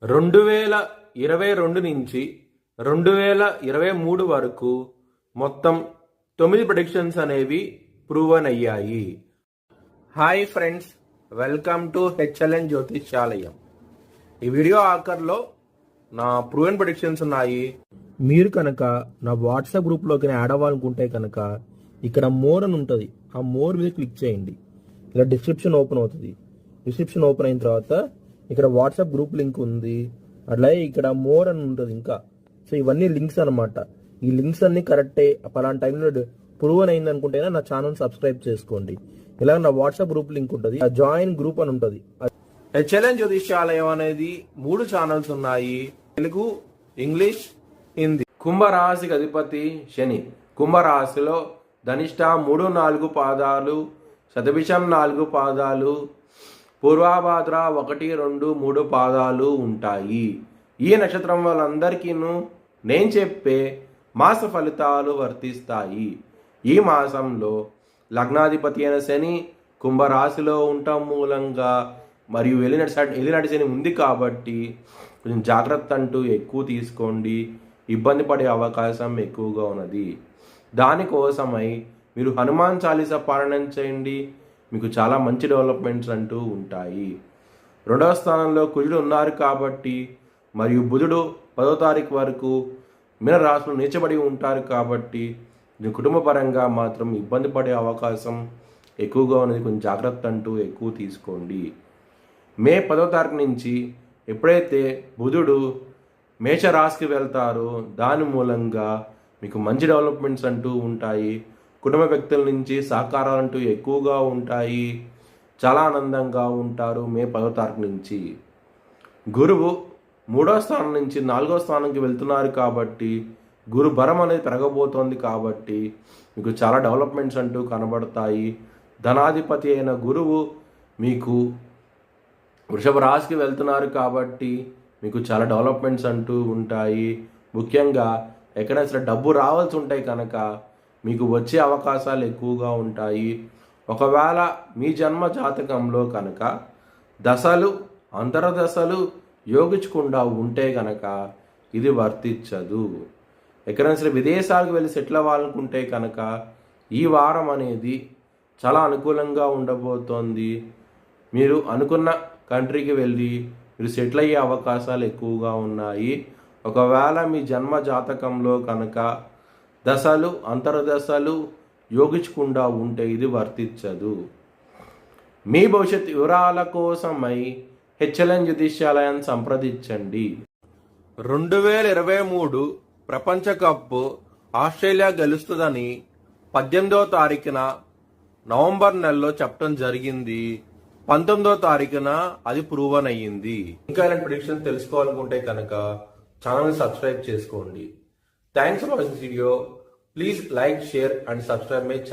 2022 నుంచి 2023 వరకు మొత్తం 9 ప్రెడిక్షన్స్ అనేవి ప్రూవన్ అయ్యాయి. Hi friends, welcome to HLN Jyotishyalayam. ఈ వీడియో ఆఖర్లో నా ప్రూవన్ ప్రెడిక్షన్స్ ఉన్నాయి. మీరు కనుక నా వాట్సాప్ గ్రూప్లోకి యాడ్ అవ్వాలనుకుంటే కనుక ఇక్కడ మోర్ అని ఉంటుంది, ఆ మోర్ మీద క్లిక్ చేయండి. ఇలా డిస్క్రిప్షన్ ఓపెన్ అవుతుంది. డిస్క్రిప్షన్ ఓపెన్ అయిన తర్వాత ఇక్కడ వాట్సాప్ గ్రూప్ లింక్ ఉంది, అట్లాగే ఇక్కడ మోర్ అని ఉంటుంది ఇంకా. సో ఇవన్నీ లింక్స్ అనమాట. ఈ లింక్స్ అన్ని కరెక్టే, పలానా టైంలో ప్రూవన్ అయింది అనుకుంటేనే నా ఛానల్ సబ్స్క్రైబ్ చేసుకోండి. ఇలా నా వాట్సాప్ గ్రూప్ లింక్ ఉంటుంది, జాయిన్ గ్రూప్ అని ఉంటుంది. హెచ్ఎల్ఎన్ జ్యోతిష్యాలయం అనేది 3 ఛానల్స్ ఉన్నాయి, తెలుగు, ఇంగ్లీష్, హిందీ. కుంభరాశికి అధిపతి శని. కుంభరాశిలో ధనిష్ట 3-4 పాదాలు, శతభిషం 4 పాదాలు, పూర్వాభాద్ర 1-2-3 పాదాలు ఉంటాయి. ఈ నక్షత్రం వాళ్ళందరికీను నేను చెప్పే మాస ఫలితాలు వర్తిస్తాయి. ఈ మాసంలో లగ్నాధిపతి అయిన శని కుంభరాశిలో ఉండటం మూలంగా మరియు వెళ్ళినటి శని ఉంది కాబట్టి కొంచెం జాగ్రత్త అంటూ ఎక్కువ తీసుకోండి. ఇబ్బంది పడే అవకాశం ఎక్కువగా ఉన్నది. దానికోసమై మీరు హనుమాన్ చాలీసా పారాయణం చేయండి, మీకు చాలా మంచి డెవలప్మెంట్స్ అంటూ ఉంటాయి. 2వ స్థానంలో కుజుడు ఉన్నారు కాబట్టి మరియు బుధుడు 10వ తారీఖు వరకు మీన రాశులు నీచబడి ఉంటారు కాబట్టి మీ కుటుంబ పరంగా మాత్రం ఇబ్బంది పడే అవకాశం ఎక్కువగా ఉన్నది. కొంచెం జాగ్రత్త అంటూ ఎక్కువ తీసుకోండి. మే 10వ తారీఖు నుంచి ఎప్పుడైతే బుధుడు మేషరాశికి వెళ్తారో దాని మూలంగా మీకు మంచి డెవలప్మెంట్స్ అంటూ ఉంటాయి. కుటుంబ వ్యక్తుల నుంచి సహకారాలంటూ ఎక్కువగా ఉంటాయి. చాలా ఆనందంగా ఉంటారు. మే 10వ తారీఖు నుంచి గురువు 3వ స్థానం నుంచి 4వ స్థానంకి వెళ్తున్నారు కాబట్టి గురు బలం అనేది పెరగబోతోంది కాబట్టి మీకు చాలా డెవలప్మెంట్స్ అంటూ కనబడతాయి. ధనాధిపతి అయిన గురువు మీకు వృషభ రాశికి వెళ్తున్నారు కాబట్టి మీకు చాలా డెవలప్మెంట్స్ అంటూ ఉంటాయి. ముఖ్యంగా ఎక్కడైనా సరే డబ్బు రావాల్సి ఉంటాయి కనుక మీకు వచ్చే అవకాశాలు ఎక్కువగా ఉంటాయి. ఒకవేళ మీ జన్మ జాతకంలో కనుక దశలు అంతర్దశలు యోగించకుండా ఉంటే కనుక ఇది వర్తించదు. ఎక్కడైనా సరే విదేశాలకు వెళ్ళి సెటిల్ అవ్వాలనుకుంటే కనుక ఈ వారం అనేది చాలా అనుకూలంగా ఉండబోతోంది. మీరు అనుకున్న కంట్రీకి వెళ్ళి మీరు సెటిల్ అయ్యే అవకాశాలు ఎక్కువగా ఉన్నాయి. ఒకవేళ మీ జన్మ జాతకంలో కనుక దశలు అంతర్దశలు యోగించకుండా ఉంటే ఇది వర్తించదు. మీ భవిష్యత్ వివరాల కోసమై హెచ్ఎల్ఎన్ జ్యోతిష్యాలయాన్ని సంప్రదించండి. 2023 ప్రపంచ కప్ ఆస్ట్రేలియా గెలుస్తుందని 18వ తారీఖున నవంబర్ నెలలో చెప్పడం జరిగింది. 19వ తారీఖున అది ప్రూవన్ అయ్యింది. ఇంకా ఇలాంటి ప్రిడిక్షన్ తెలుసుకోవాలనుకుంటే కనుక ఛానల్ సబ్స్క్రైబ్ చేసుకోండి. Thanks for watching this video. Please like, share and subscribe my channel.